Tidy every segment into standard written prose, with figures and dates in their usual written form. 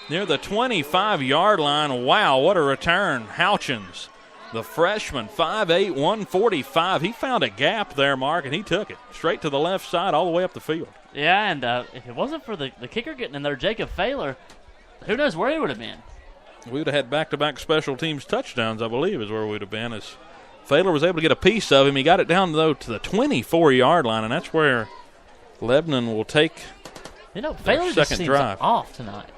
near the 25-yard line. Wow, what a return. Houchins, the freshman, 5'8", 145. He found a gap there, Mark, and he took it straight to the left side all the way up the field. Yeah, and if it wasn't for the kicker getting in there, Jacob Failer, who knows where he would have been. We would have had back-to-back special teams touchdowns, I believe, is where we would have been, as Failer was able to get a piece of him. He got it down, though, to the 24-yard line, and that's where Lebanon will take Failer just seems off tonight.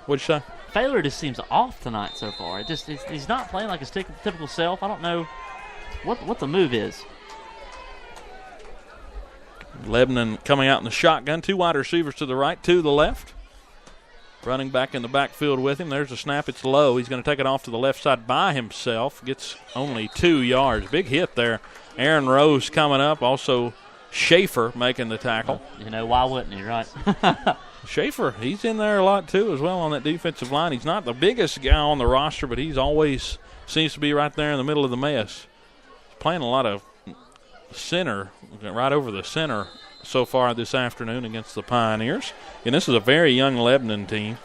What'd you say? Failer just seems off tonight so far. He's not playing like his typical self. I don't know what the move is. Lebanon coming out in the shotgun. 2 wide receivers to the right, 2 to the left. Running back in the backfield with him. There's a snap. It's low. He's going to take it off to the left side by himself. Gets only 2 yards. Big hit there. Aaron Rose coming up. Also Schaefer making the tackle. Why wouldn't he, right? Schaefer, he's in there a lot too as well on that defensive line. He's not the biggest guy on the roster, but he's always seems to be right there in the middle of the mess. He's playing a lot of center, right over the center so far this afternoon against the Pioneers. And this is a very young Lebanon team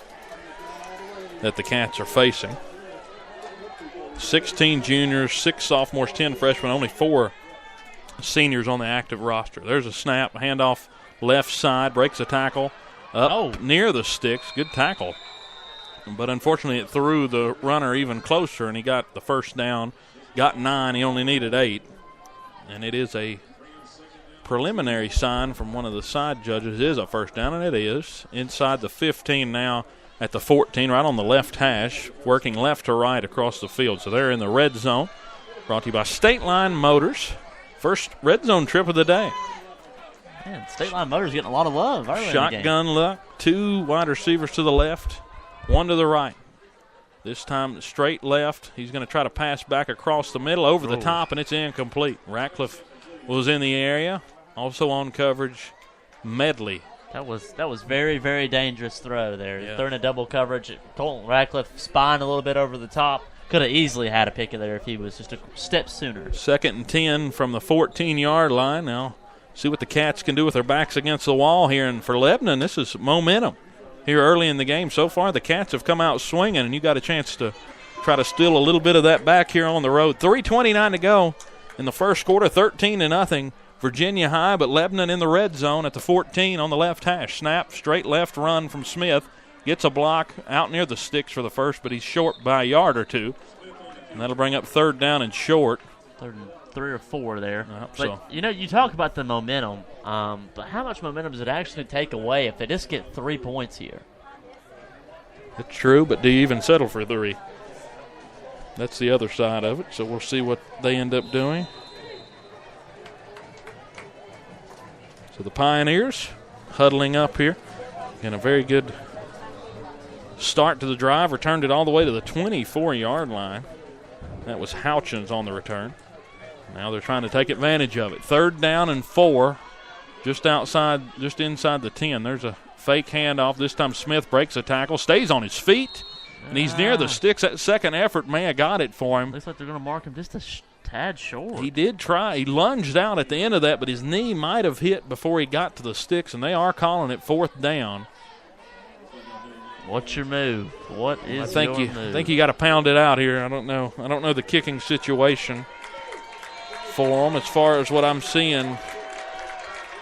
that the Cats are facing. 16 juniors, 6 sophomores, 10 freshmen, only 4 seniors on the active roster. There's a snap, handoff left side, breaks a tackle up near the sticks. Good tackle. But unfortunately it threw the runner even closer, and he got the first down. Got 9. He only needed 8. And it is a preliminary sign from one of the side judges. It is a first down, and it is. Inside the 15 now at the 14, right on the left hash, working left to right across the field. So they're in the red zone. Brought to you by State Line Motors. First red zone trip of the day. Man, State Line Motors getting a lot of love early in the game. Shotgun look. 2 wide receivers to the left, 1 to the right. This time straight left. He's going to try to pass back across the middle over the top, and it's incomplete. Ratcliffe was in the area. Also on coverage, Medley. That was very, very dangerous throw there. Yeah. Throwing a double coverage. Colton Ratcliffe spined a little bit over the top. Could have easily had a pick there if he was just a step sooner. 2nd and 10 from the 14-yard line. Now see what the Cats can do with their backs against the wall here. And for Lebanon, this is momentum here early in the game. So far, the Cats have come out swinging, and you got a chance to try to steal a little bit of that back here on the road. 3:29 to go in the first quarter, 13-0. Virginia High, but Lebanon in the red zone at the 14 on the left hash. Snap, straight left run from Smith. Gets a block out near the sticks for the first, but he's short by a yard or 2. And that'll bring up 3rd down and short. 3rd and 3 or 4 there. But you talk about the momentum, but how much momentum does it actually take away if they just get 3 points here? It's true, but do you even settle for 3? That's the other side of it, so we'll see what they end up doing. So the Pioneers huddling up here in a very good start to the drive. Returned it all the way to the 24-yard line. That was Houchins on the return. Now they're trying to take advantage of it. 3rd down and 4, just inside the 10. There's a fake handoff. This time Smith breaks a tackle, stays on his feet, and he's near the sticks. That second effort may have got it for him. Looks like they're going to mark him just a tad short. He did try. He lunged out at the end of that, but his knee might have hit before he got to the sticks, and they are calling it 4th down. What's your move? What is your move? I think you got to pound it out here. I don't know the kicking situation for them. As far as what I'm seeing,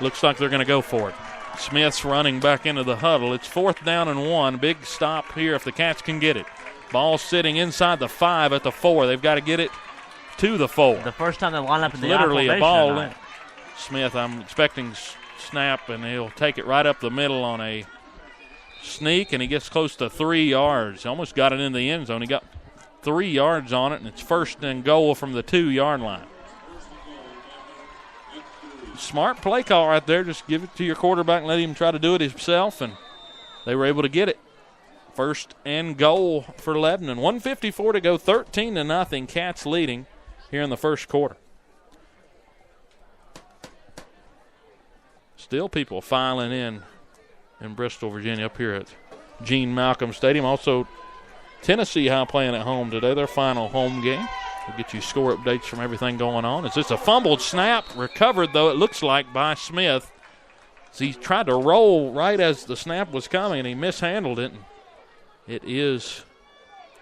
looks like they're going to go for it. Smith's running back into the huddle. It's 4th down and 1. Big stop here if the Cats can get it. Ball sitting inside the 5 at the 4. They've got to get it to the 4. The first time they line up in the literally a ball tonight. in. Smith, I'm expecting snap, and he'll take it right up the middle on a sneak, and he gets close to 3 yards. Almost got it in the end zone. He got 3 yards on it, and it's 1st and goal from the 2-yard line. Smart play call right there. Just give it to your quarterback and let him try to do it himself, and they were able to get it. 1st and goal for Lebanon. 1:54 to go, 13-0. Cats leading here in the first quarter. Still people filing in Bristol, Virginia, up here at Gene Malcolm Stadium. Also, Tennessee High playing at home today, their final home game. We'll get you score updates from everything going on. It's just a fumbled snap, recovered, though, it looks like, by Smith. So he tried to roll right as the snap was coming, and he mishandled it. And It is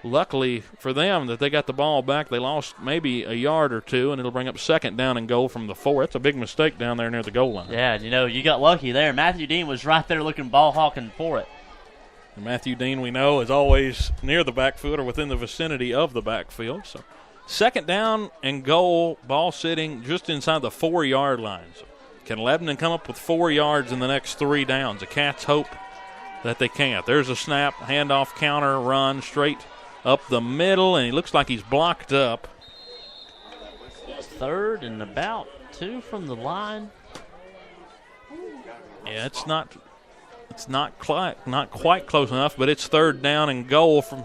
luckily for them that they got the ball back. They lost maybe a yard or two, and it'll bring up second down and goal from the 4. That's a big mistake down there near the goal line. Yeah, you got lucky there. Matthew Dean was right there looking ball hawking for it. And Matthew Dean, we know, is always near the backfield or within the vicinity of the backfield. So second down and goal, ball sitting just inside the 4-yard line. So can Lebanon come up with 4 yards in the next 3 downs? The Cats hope that they can't. There's a snap, handoff, counter, run, straight up the middle, and he looks like he's blocked up. 3rd and about 2 from the line. Yeah, it's not quite close enough, but it's 3rd down and goal from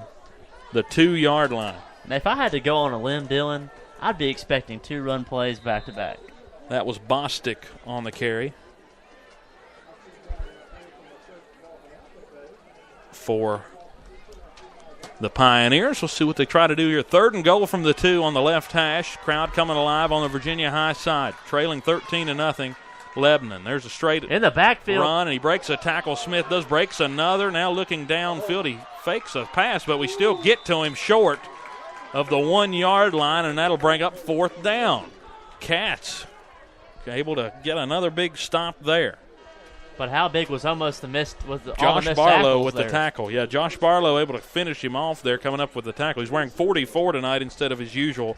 the 2-yard line. Now, if I had to go on a limb, Dylan, I'd be expecting 2 run plays back to back. That was Bostic on the carry for the Pioneers. We'll see what they try to do here. 3rd and goal from the 2 on the left hash. Crowd coming alive on the Virginia High side. Trailing 13-0 Lebanon. There's a straight in the backfield run, and he breaks a tackle. Smith breaks another. Now looking downfield. He fakes a pass, but we still get to him short of the 1-yard line, and that'll bring up 4th down. Cats able to get another big stop there. But how big was almost the missed? Was the Josh Barlow with there? the tackle. Yeah, Josh Barlow able to finish him off there, coming up with the tackle. He's wearing 44 tonight instead of his usual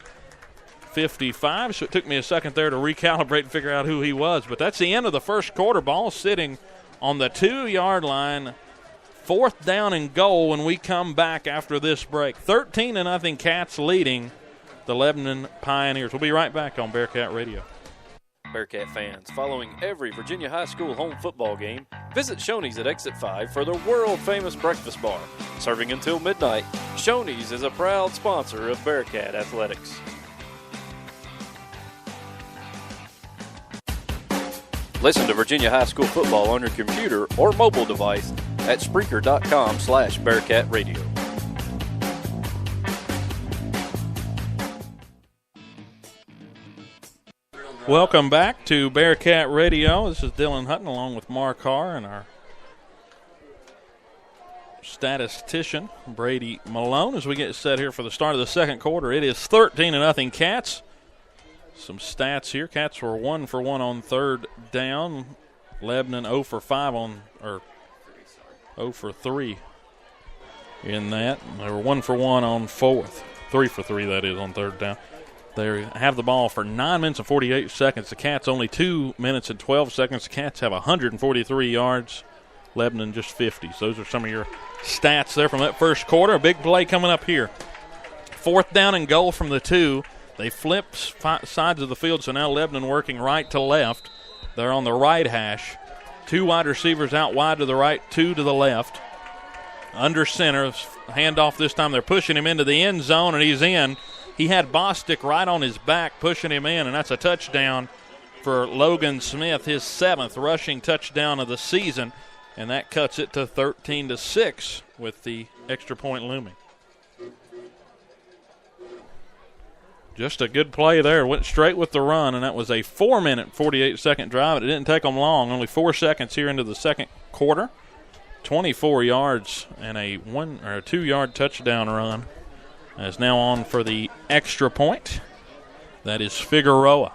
55, so it took me a second there to recalibrate and figure out who he was. But that's the end of the first quarter. Ball sitting on the 2-yard line. 4th down and goal when we come back after this break. 13-0 Cats leading the Lebanon Pioneers. We'll be right back on Bearcat Radio. Bearcat fans, following every Virginia High School home football game, visit Shoney's at Exit 5 for the world-famous breakfast bar. Serving until midnight, Shoney's is a proud sponsor of Bearcat Athletics. Listen to Virginia High School football on your computer or mobile device at Spreaker.com/Bearcat Radio. Welcome back to Bearcat Radio. This is Dylan Hutton along with Mark Carr and our statistician, Brady Malone, as we get set here for the start of the second quarter. It is 13-0 Cats. Some stats here. Cats were 1 for 1 on 3rd down. Lebanon 0 for 3 in that. They were 1 for 1 on 4th. 3 for 3, that is, on 3rd down. They have the ball for 9 minutes and 48 seconds. The Cats only 2 minutes and 12 seconds. The Cats have 143 yards. Lebanon just 50. So those are some of your stats there from that first quarter. A big play coming up here. 4th down and goal from the 2. They flip sides of the field, so now Lebanon working right to left. They're on the right hash. 2 wide receivers out wide to the right, 2 to the left. Under center, handoff this time. They're pushing him into the end zone, and he's in. He had Bostic right on his back pushing him in, and that's a touchdown for Logan Smith, his 7th rushing touchdown of the season, and that cuts it to 13-6 with the extra point looming. Just a good play there. Went straight with the run, and that was a 4-minute, 48-second drive. It didn't take them long. Only 4 seconds here into the second quarter. 24 yards and a 2-yard touchdown run. Is now on for the extra point. That is Figueroa.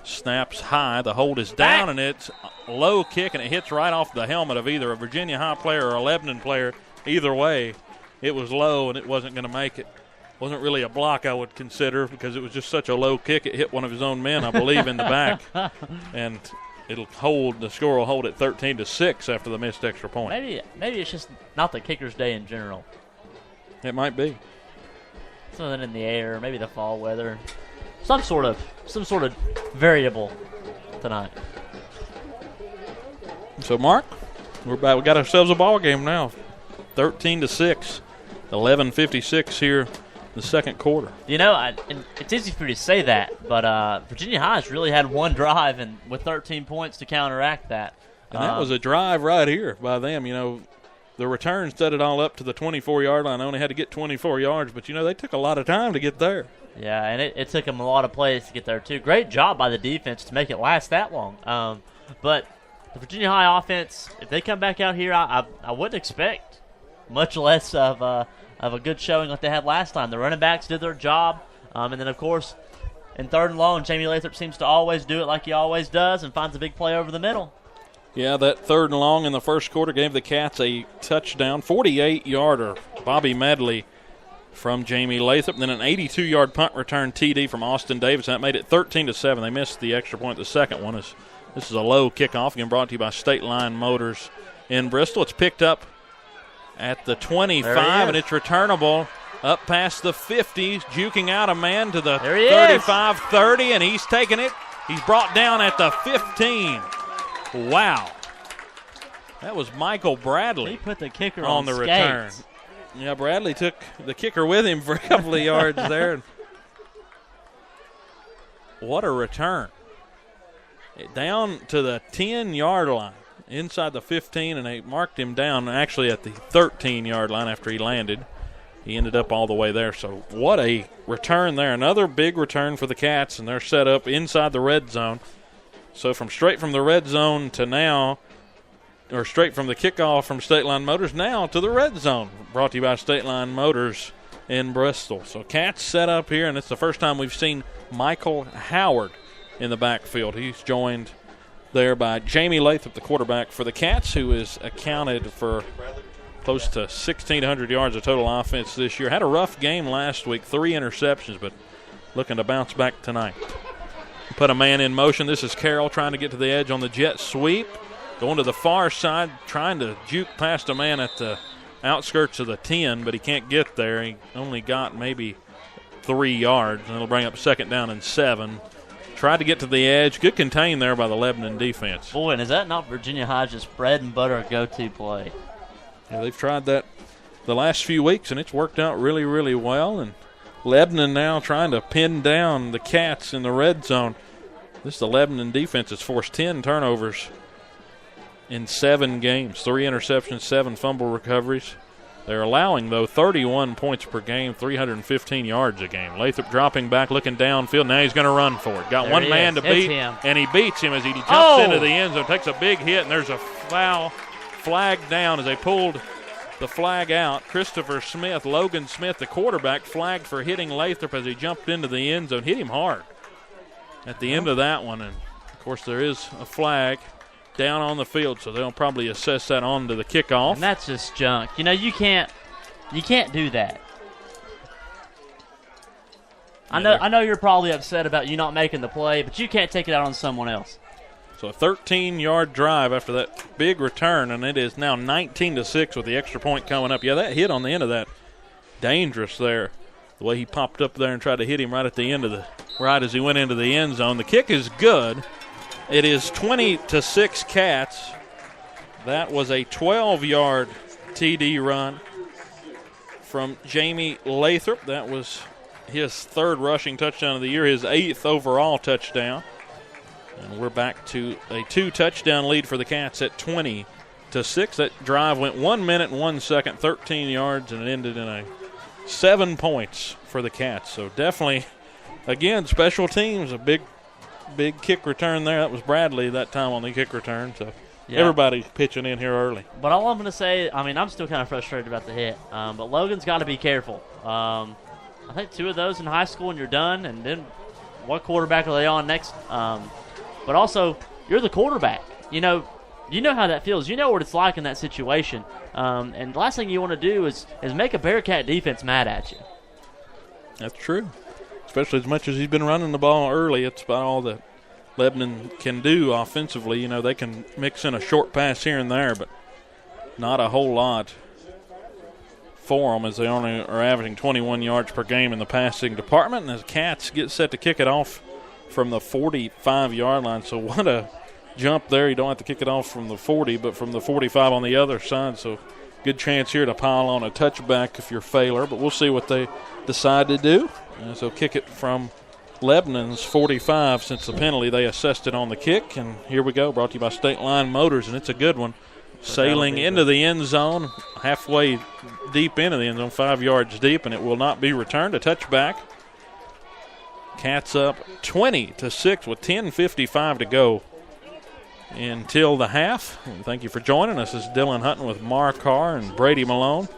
Snaps high. The hold is down, and it's a low kick, and it hits right off the helmet of either a Virginia High player or a Lebanon player. Either way, it was low, and it wasn't going to make it. Wasn't really a block, I would consider, because it was just such a low kick. It hit one of his own men, I believe, in the back. And it'll hold. The score will hold at 13-6 after the missed extra point. Maybe it's just not the kicker's day in general. It might be. Something in the air, maybe the fall weather, some sort of variable tonight. So, Mark, we're back. We got ourselves a ball game now. 13-6, 11:56 here in the second quarter. You know, and it's easy for me to say that, but Virginia High's really had one drive and with 13 points to counteract that. And that was a drive right here by them. You know, the return set it all up to the 24-yard line. They only had to get 24 yards, but, you know, they took a lot of time to get there. Yeah, and it took them a lot of plays to get there, too. Great job by the defense to make it last that long. But the Virginia High offense, if they come back out here, I wouldn't expect much less of a good showing like they had last time. The running backs did their job, and then, of course, in 3rd and long, Jamie Lathrop seems to always do it like he always does and finds a big play over the middle. Yeah, that 3rd and long in the first quarter gave the Cats a touchdown, 48-yarder. Bobby Medley from Jamie Lathrop. Then an 82-yard punt return TD from Austin Davis. That made it 13-7. They missed the extra point. The second one is this is a low kickoff, again brought to you by State Line Motors in Bristol. It's picked up at the 25, and it's returnable up past the 50, juking out a man to the 35-30, and he's taking it. He's brought down at the 15. Wow. That was Michael Bradley. He put the kicker on the skates. return. Yeah, Bradley took the kicker with him for a couple of yards there. What a return. Down to the 10-yard line, inside the 15, and they marked him down actually at the 13-yard line after he landed. He ended up all the way there. So what a return there. Another big return for the Cats, and they're set up inside the red zone. So straight from the red zone to now, or straight from the kickoff from State Line Motors now to the red zone, brought to you by State Line Motors in Bristol. So Cats set up here, and it's the first time we've seen Michael Howard in the backfield. He's joined there by Jamie Lathrop, the quarterback for the Cats, who is accounted for close to 1,600 yards of total offense this year. Had a rough game last week, 3 interceptions, but looking to bounce back tonight. Put a man in motion. This is Carroll trying to get to the edge on the jet sweep. Going to the far side, trying to juke past a man at the outskirts of the 10, but he can't get there. He only got maybe 3 yards, and it'll bring up 2nd down and 7. Tried to get to the edge. Good contain there by the Lebanon defense. Boy, and is that not Virginia High's bread and butter go-to play? Yeah, they've tried that the last few weeks, and it's worked out really, really well. And Lebanon now trying to pin down the Cats in the red zone. The Lebanon defense has forced 10 turnovers in 7 games, 3 interceptions, 7 fumble recoveries. They're allowing, though, 31 points per game, 315 yards a game. Lathrop dropping back, looking downfield. Now he's going to run for it. Got there one man to beat, and he beats him as he jumps into the end zone, takes a big hit, and there's a foul flag down as they pulled the flag out. Christopher Smith, Logan Smith, the quarterback, flagged for hitting Lathrop as he jumped into the end zone. Hit him hard at the end of that one, and, of course, there is a flag down on the field, so they'll probably assess that on to the kickoff. And that's just junk. You know, you can't do that. I know you're probably upset about you not making the play, but you can't take it out on someone else. So a 13-yard drive after that big return, and it is now 19-6 with the extra point coming up. Yeah, that hit on the end of that, dangerous there. The way he popped up there and tried to hit him right at the end of right as he went into the end zone. The kick is good. It is 20-6 Cats. That was a 12-yard TD run from Jamie Lathrop. That was his 3rd rushing touchdown of the year, his 8th overall touchdown. And we're back to a 2-touchdown lead for the Cats at 20-6. That drive went 1 minute and 1 second, 13 yards, and it ended in 7 points for the Cats. So definitely, again, special teams, a big kick return there. That was Bradley that time on the kick return. So everybody pitching in here early. But all I'm going to say, I mean, I'm still kind of frustrated about the hit. But Logan's got to be careful. I think 2 of those in high school and you're done. And then what quarterback are they on next? But also, you're the quarterback. You know how that feels. You know what it's like in that situation. And the last thing you want to do is make a Bearcat defense mad at you. That's true. Especially as much as he's been running the ball early, it's about all that Lebanon can do offensively. You know, they can mix in a short pass here and there, but not a whole lot for them as they only are averaging 21 yards per game in the passing department. And as Cats get set to kick it off from the 45-yard line. So what a jump there. You don't have to kick it off from the 40, but from the 45 on the other side. So good chance here to pile on a touchback if you're Failer, but we'll see what they decide to do. So kick it from Lebanon's 45 since the penalty. They assessed it on the kick, and here we go, brought to you by State Line Motors, and it's a good one. Sailing into the end zone, halfway deep into the end zone, 5 yards deep, and it will not be returned. A touchback. Cats up 20-6 with 10:55 to go until the half. Thank you for joining us. This is Dylan Hutton with Mark Carr and Brady Malone.